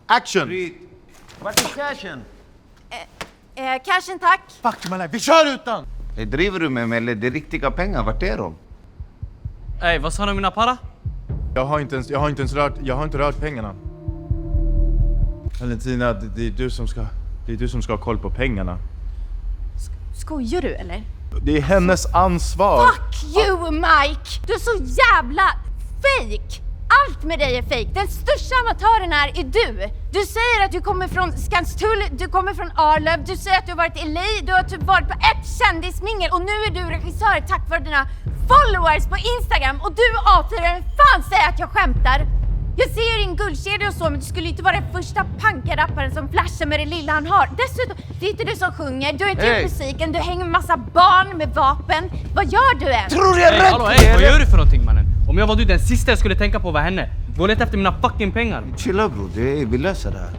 Action! Vart är cashen? Cashen tack. Fuck man, vi kör utan! Driver du med mig eller det är riktiga pengar? Vart är de? Ey, vad sa du mina para? Jag har inte rört pengarna. Valentina, det är du som ska ha koll på pengarna. Skojar du eller? Det är hennes ansvar. Fuck you Mike! Du är så jävla fake! Allt med dig är fake. Den största amatören här är du. Du säger att du kommer från Skanstull, du kommer från Arlöv, du säger att du har varit i LA, du har typ varit på ett kändismingel och nu är du regissör tack vare dina followers på Instagram och du avslöjar fan säger att jag skämtar. Jag ser din guldkedja och så, men du skulle inte vara den första punkarapparen som flashar med det lilla han har. Dessutom, det är inte du som sjunger, du är inte i musiken, du hänger med massa barn med vapen. Vad gör du än? Tror jag rätt? Hallå, vad gör du för någonting mannen? Om jag var du, den sista jag skulle tänka på var henne. Gå och leta efter mina fucking pengar. Chilla bro, vi löser det här.